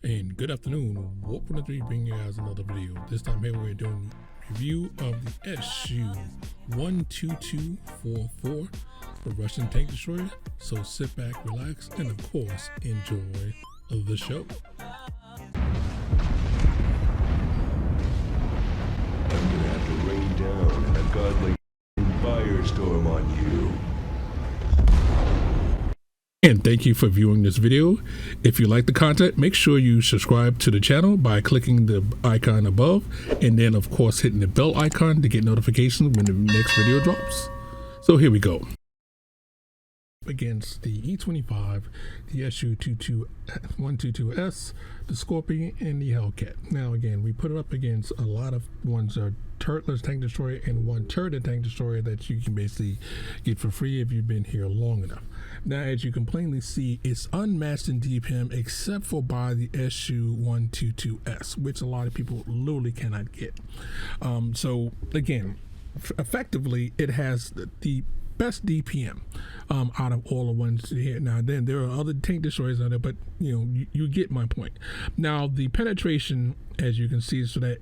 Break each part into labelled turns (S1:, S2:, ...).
S1: And good afternoon, Warp103 bringing you guys another video. This time here we're doing review of the SU-12244, the Russian tank destroyer. So sit back, relax, and of course enjoy the show.
S2: I'm gonna have to rain down a godly firestorm on you.
S1: And thank you for viewing this video. If you like the content, make sure you subscribe to the channel by clicking the icon above, and then of course hitting the bell icon to get notifications when the next video drops. So here we go. Against the E25, the SU-122S, the Scorpion, and the Hellcat. Now again, we put it up against a lot of ones are turretless tank destroyer and one turret tank destroyer that you can basically get for free if you've been here long enough. Now, as you can plainly see, it's unmatched in DPM except for by the SU-122S, which a lot of people literally cannot get. So again, effectively, it has the best DPM out of all the ones here. Now then, there are other tank destroyers out there, but you know, you get my point. Now the penetration, as you can see, so that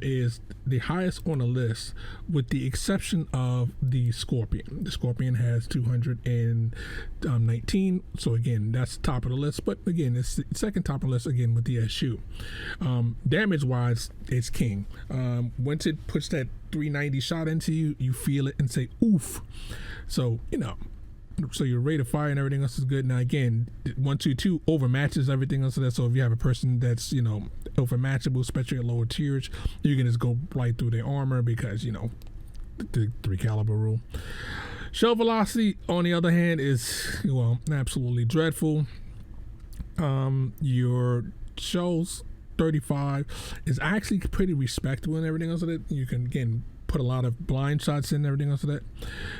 S1: is the highest on the list, with the exception of the Scorpion. The Scorpion has 219, so again, that's top of the list. But again, it's the second top of the list again with the SU. Damage wise, it's king. Once it puts that 390 shot into you, you feel it and say oof. So you know, so your rate of fire and everything else is good. Now again, 122 overmatches everything else of that. So if you have a person that's, you know, overmatchable, especially at lower tiers, you can just go right through their armor because, you know, the 3 caliber rule. Shell velocity, on the other hand, is, well, absolutely dreadful. Your shells 35 is actually pretty respectable and everything else of that. You can again put a lot of blind shots in and everything else of that.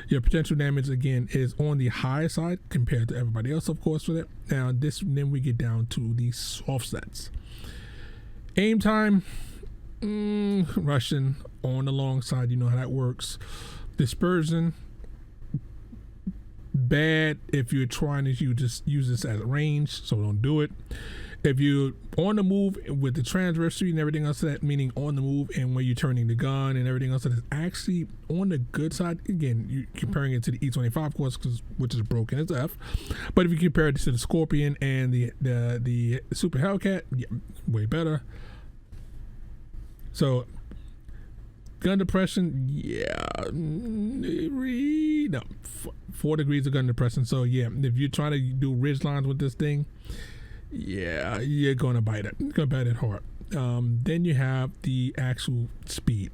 S1: Your potential damage again is on the high side compared to everybody else, of course, for that. Now then we get down to the soft sets. Aim time, Russian on the long side, you know how that works. Dispersion, bad if you're trying to just use this as a range, so don't do it. If you're on the move with the transverse speed and everything else, that meaning on the move and when you're turning the gun and everything else, that is actually on the good side. Again, you're comparing it to the E25, of course, which is broken as F. But if you compare it to the Scorpion and the Super Hellcat, yeah, way better. So gun depression, yeah, no, 4 degrees of gun depression. So yeah, if you're trying to do ridge lines with this thing, yeah, you're gonna bite it. You're gonna bite it hard. Then you have the actual speed.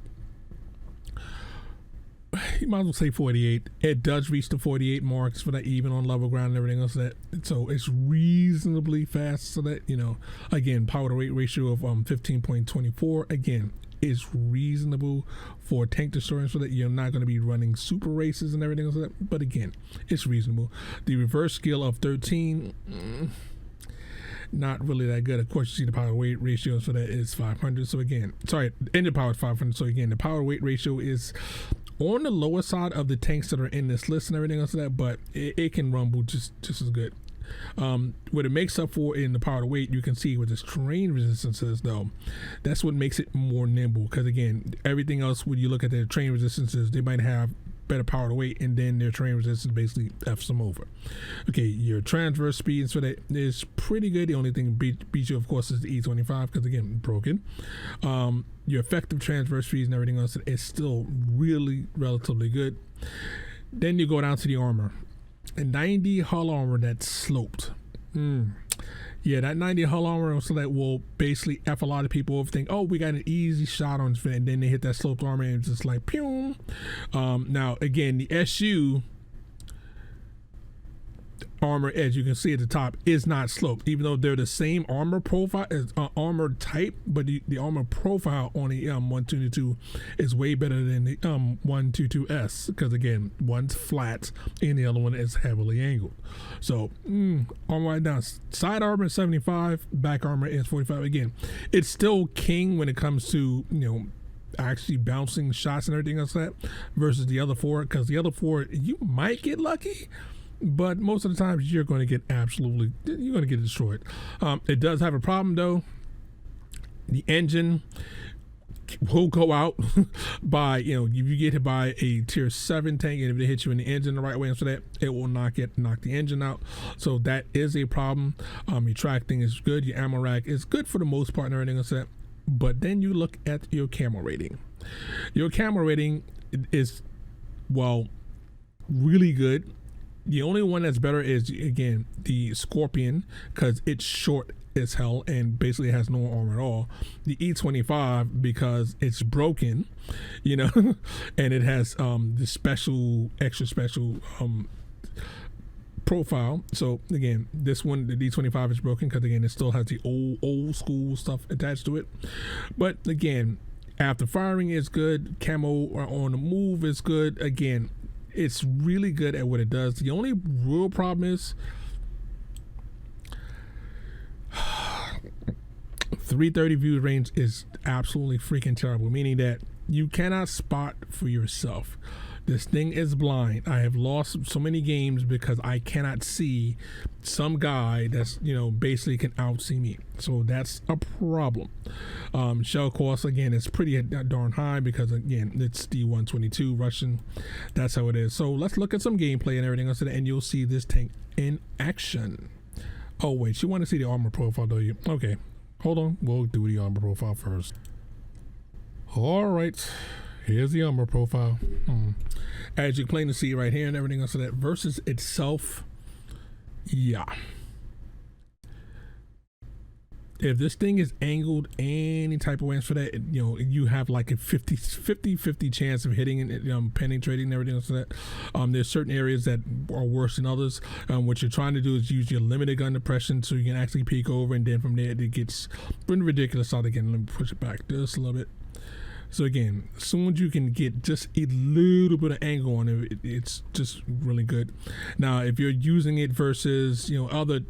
S1: You might as well say 48. It does reach the 48 marks for that, even on level ground and everything else. That so it's reasonably fast. So that, you know, again, power to weight ratio of 15.24. Again, is reasonable for tank destroying, so that you're not going to be running super races and everything else. Like that. But again, it's reasonable. The reverse skill of 13. Not really that good. Of course, you see the power weight ratio, so that is 500. So again, sorry, engine power is 500. So again, the power weight ratio is on the lower side of the tanks that are in this list and everything else like that, but it can rumble just as good. What it makes up for in the power to weight, you can see with its terrain resistances, though, that's what makes it more nimble. Because again, everything else, when you look at their terrain resistances, they might have better power to weight, and then their terrain resistance basically F's them over. Okay, your transverse speed, so that is pretty good. The only thing beats you, of course, is the E25, because again, broken. Your effective transverse speeds and everything else is still really relatively good. Then you go down to the armor. A 90 hull armor that's sloped. Yeah, that 90 hull armor, so that will basically F a lot of people over, think, oh, we got an easy shot on it, and then they hit that sloped armor and it's just like pew. Now again, the SU armor, as you can see at the top, is not sloped, even though they're the same armor profile as armor type, but the armor profile on the 122 is way better than the 122S, because again, one's flat and the other one is heavily angled. So armor right now, side armor is 75, back armor is 45. Again, it's still king when it comes to, you know, actually bouncing shots and everything else like that, versus the other 4, because the other 4 you might get lucky. but most of the times you're going to get destroyed. It does have a problem though. The engine will go out by, if you get hit by a tier 7 tank, and if it hits you in the engine the right way, and so that it will knock the engine out. So that is a problem. Your tracking is good, your ammo rack is good for the most part and everything else like that. But then you look at your camo rating. Your camo rating is, well, really good. The only one that's better is, again, the Scorpion, because it's short as hell and basically has no armor at all. The E25, because it's broken, and it has the extra special profile. So again, this one, the D25 is broken because again, it still has the old school stuff attached to it. But again, after firing is good. Camo on the move is good. Again, it's really good at what it does. The only real problem is 330 view range is absolutely freaking terrible, meaning that you cannot spot for yourself. This thing is blind. I have lost so many games because I cannot see some guy that's, basically can outsee me. So that's a problem. Shell cost, again, is pretty darn high because, again, it's the 122 Russian. That's how it is. So let's look at some gameplay and everything else, and you'll see this tank in action. Oh, wait, you want to see the armor profile, do you? Okay, hold on. We'll do the armor profile first. All right. Here's the armor profile. As you can plainly see right here and everything else, so that versus itself, yeah. If this thing is angled any type of way for that, you have like a 50-50 chance of hitting and penetrating and everything else like that. There's certain areas that are worse than others. What you're trying to do is use your limited gun depression so you can actually peek over, and then from there it gets pretty ridiculous out again. Let me push it back just a little bit. So again, as soon as you can get just a little bit of angle on it, it's just really good. Now, if you're using it versus other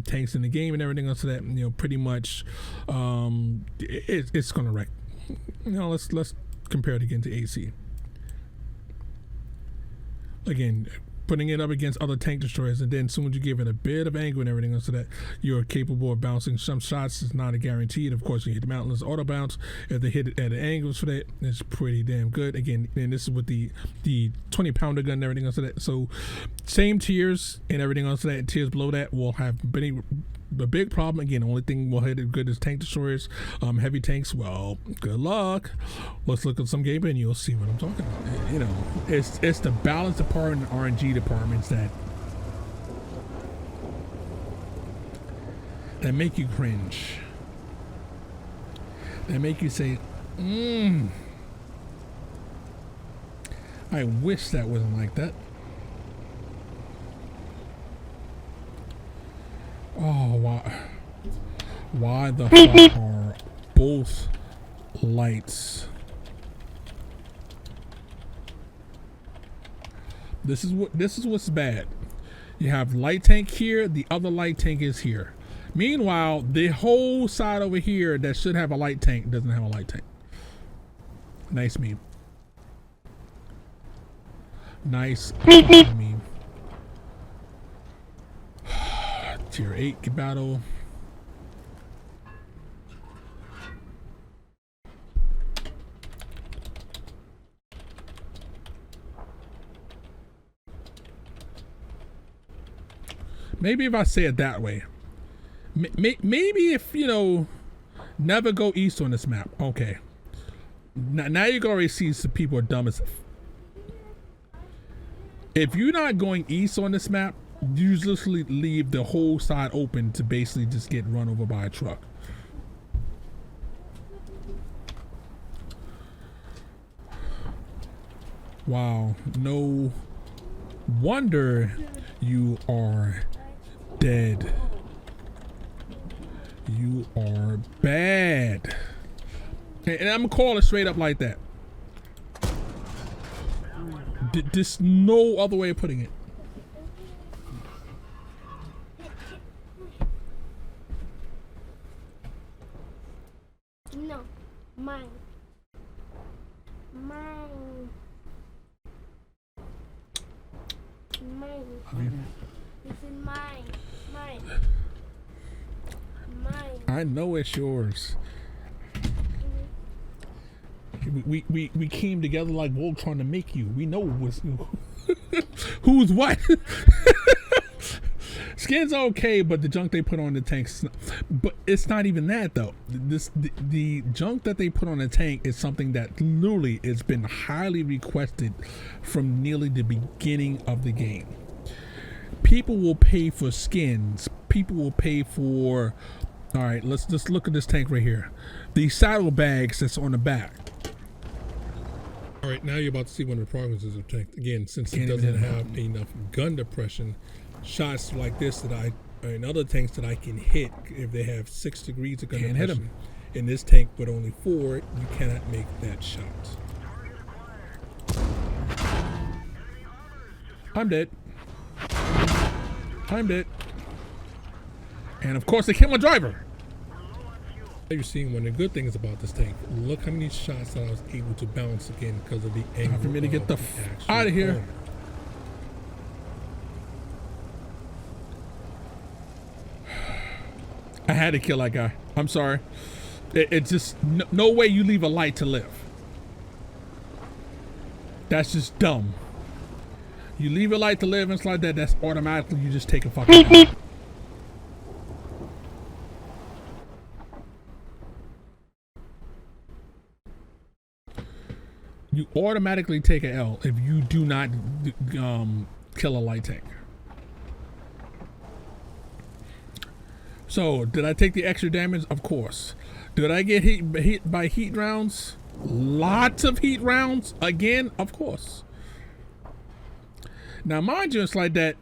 S1: tanks in the game and everything else, so that pretty much it's gonna wreck. Let's compare it again to AC. Again, putting it up against other tank destroyers, and then as soon as you give it a bit of angle and everything else so that you're capable of bouncing some shots, is not a guarantee. And of course, you hit the mountainless auto bounce. If they hit it at an angle for that, it's pretty damn good. Again, and this is with the 20-pounder gun and everything else so that. So same tiers and everything else so that. Tiers below that will have a big problem. Again, the only thing will hit it good is tank destroyers. Heavy tanks, well, good luck. Let's look at some gameplay and you'll see what I'm talking about. It's the balance department and RNG departments that make you cringe. That make you say, I wish that wasn't like that. Oh, why the fuck are both lights? This is what's bad. You have light tank here, the other light tank is here. Meanwhile, the whole side over here that should have a light tank doesn't have a light tank. Nice meme. Nice meme. Tier 8 battle. Maybe if I say it that way. Maybe if, never go east on this map. Okay. Now you can already see some people are dumb as... If you're not going east on this map, you just leave the whole side open to basically just get run over by a truck. Wow, no wonder you are dead. You are bad. And I'm gonna call it straight up like that. There's no other way of putting it.
S3: No, mine. Mine. Mine. This is mine. Mine. Mine.
S1: I know it's yours. We came together like Voltron to make you. We know what's who's what. Skins are okay, but the junk they put on the tanks, but it's not even that though. The junk that they put on the tank is something that literally has been highly requested from nearly the beginning of the game. People will pay for skins. People will pay for. All right, let's just look at this tank right here. The saddlebags that's on the back. All right, now you're about to see one of the progresses of the tank. Again, since it doesn't have enough gun depression, shots like this that in other tanks that I can hit if they have 6 degrees of gun depression. Hit them. In this tank with only 4, you cannot make that shot. I'm dead. I'm dead. And of course, they killed my driver. You're seeing one of the good things about this tank. Look how many shots that I was able to bounce again because of the angle. For me to get the out of here. I had to kill that guy. I'm sorry. It's just no way you leave a light to live. That's just dumb. You leave a light to live and it's like that. That's automatically you just take a fucking out. You automatically take an L if you do not kill a light tank. So, did I take the extra damage? Of course. Did I get hit by heat rounds? Lots of heat rounds. Again, of course. Now, mind you, it's like that.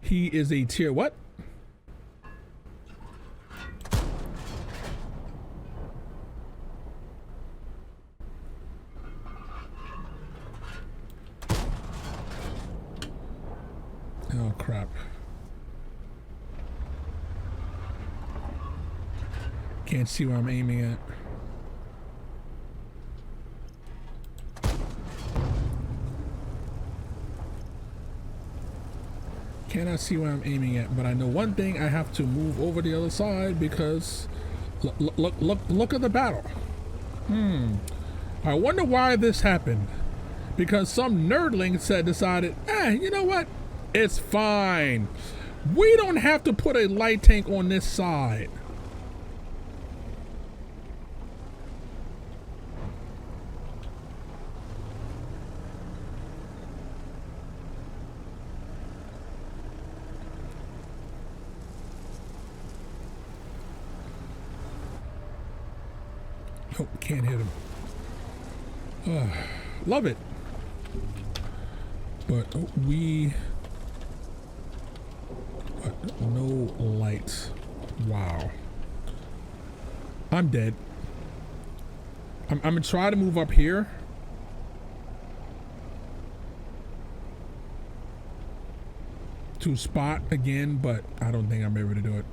S1: He is a tier what? Oh crap. Can't see where I'm aiming at. Cannot see where I'm aiming at, but I know one thing, I have to move over the other side because look at the battle. I wonder why this happened. Because some nerdling decided, you know what? It's fine. We don't have to put a light tank on this side. Oh, can't hit him. Love it. But no lights. Wow. I'm dead. I'm gonna try to move up here. To spot again, but I don't think I'm able to do it.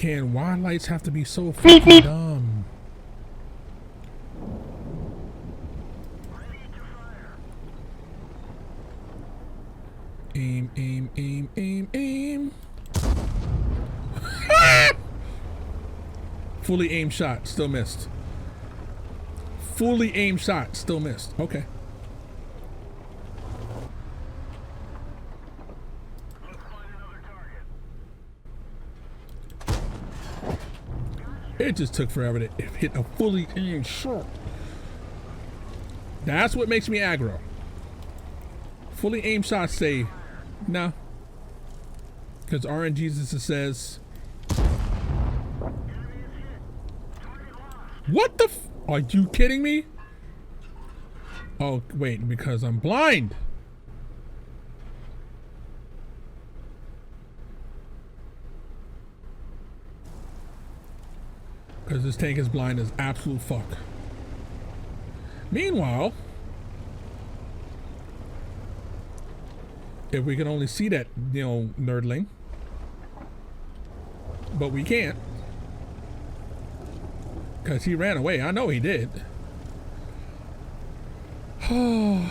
S1: Why lights have to be so fucking dumb? Aim, aim, aim, aim, aim. Fully aimed shot, still missed. Fully aimed shot, still missed. Okay. It just took forever to hit a fully aimed shot. That's what makes me aggro. Fully aimed shots say no. Because RNGesus says, what the are you kidding me? Oh, wait, because I'm blind. Because this tank is blind as absolute fuck. Meanwhile, if we can only see that, nerdling. But we can't. Because he ran away. I know he did. Oh.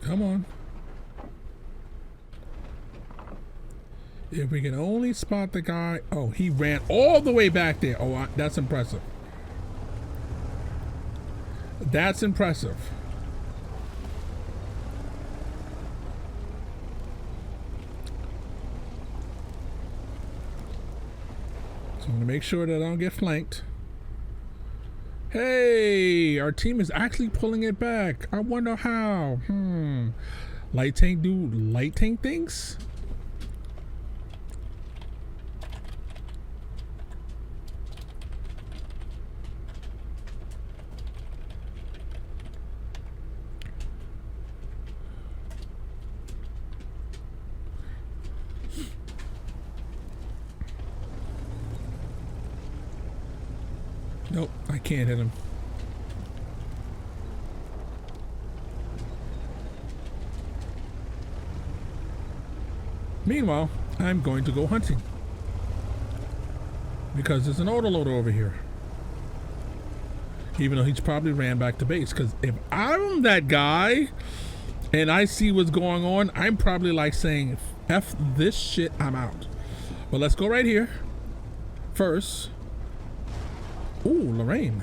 S1: Come on. If we can only spot the guy. Oh, he ran all the way back there. Oh, that's impressive. That's impressive. So I'm going to make sure that I don't get flanked. Hey, our team is actually pulling it back. I wonder how. Light tank do light tank things? Nope, I can't hit him. Meanwhile, I'm going to go hunting. Because there's an autoloader over here. Even though he's probably ran back to base. Because if I'm that guy and I see what's going on, I'm probably like saying, F this shit, I'm out. But let's go right here. First. Ooh, Lorraine.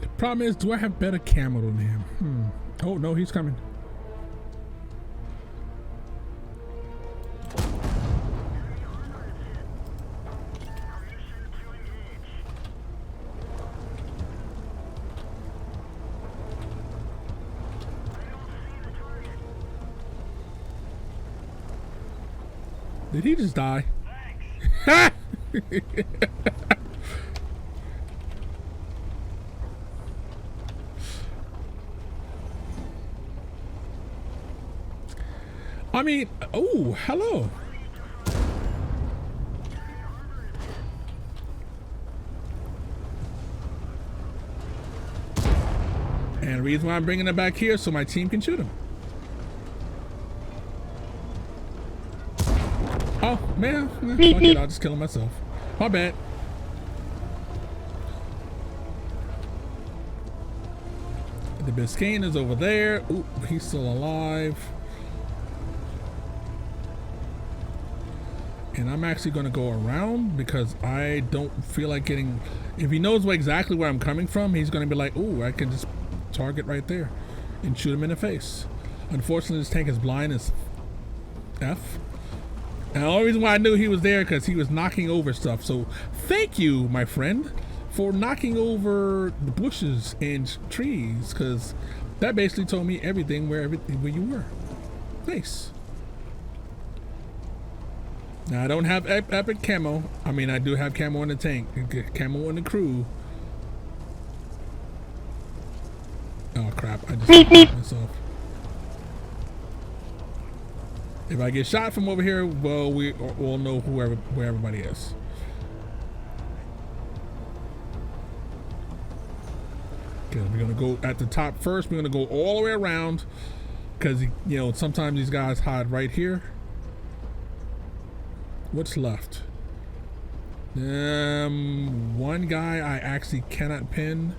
S1: The problem is, do I have better camo than him? Oh, no, he's coming. Did he just die? I mean, oh, hello. And the reason why I'm bringing it back here so my team can shoot him. Oh, man, fuck it, I'll just kill him myself. My bad. The Biscayne is over there. Ooh, he's still alive. And I'm actually going to go around because I don't feel like getting... If he knows exactly where I'm coming from, he's going to be like, ooh, I can just target right there and shoot him in the face. Unfortunately, this tank is blind as F. And the only reason why I knew he was there because he was knocking over stuff. So thank you, my friend, for knocking over the bushes and trees, because that basically told me everything where you were. Nice. Now I don't have epic camo. I mean, I do have camo in the tank, camo in the crew. Oh crap! I just shot myself. If I get shot from over here, well, we'll know where everybody is. Okay, we're gonna go at the top first. We're gonna go all the way around because, you know, sometimes these guys hide right here. What's left? One guy I actually cannot pin.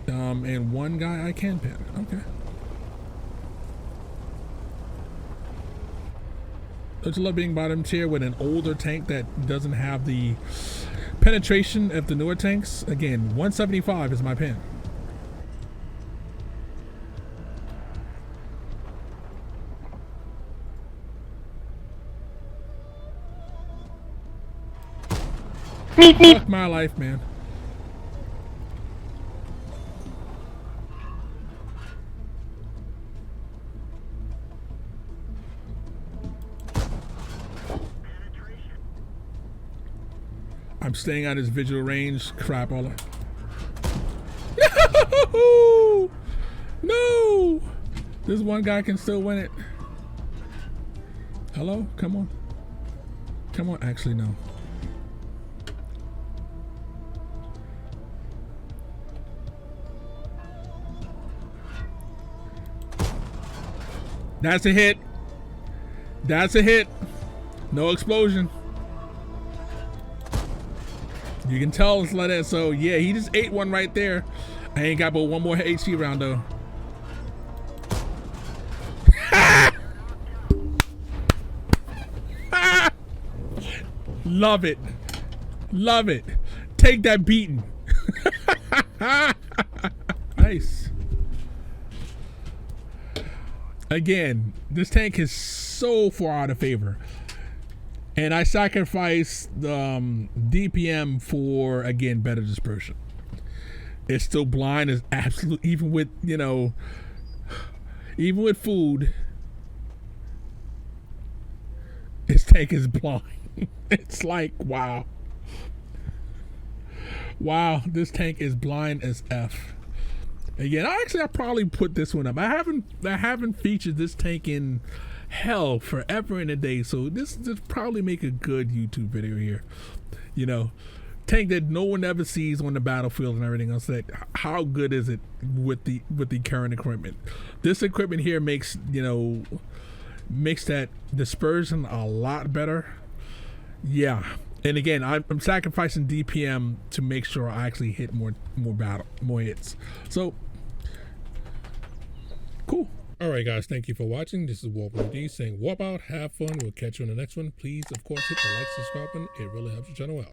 S1: And one guy I can pin. Okay. Don't you love being bottom tier with an older tank that doesn't have the penetration of the newer tanks? Again, 175 is my pin. Fuck my life, man. I'm staying out his visual range. Crap, all that. Ooh, no! This one guy can still win it. Hello? Come on. Come on. Actually, no. That's a hit. That's a hit. No explosion. You can tell it's like that. So yeah, he just ate one right there. I ain't got but one more HP round though. Love it. Love it. Take that beating. Nice. Again, this tank is so far out of favor. And I sacrificed DPM for, again, better dispersion. It's still blind as absolute, even with, you know, even with food, this tank is blind. It's like, wow. Wow, this tank is blind as F. Again, I probably put this one up. I haven't featured this tank in hell forever and a day, so this probably make a good YouTube video here. You know, tank that no one ever sees on the battlefield and everything else. That how good is it with the current equipment? This equipment here makes, you know, makes that dispersion a lot better. Yeah. And again, I'm sacrificing DPM to make sure I actually hit more hits. So, cool. All right, guys, thank you for watching. This is Warp103 saying warp out, have fun. We'll catch you on the next one. Please, of course, hit the like, subscribe button. It really helps the channel out.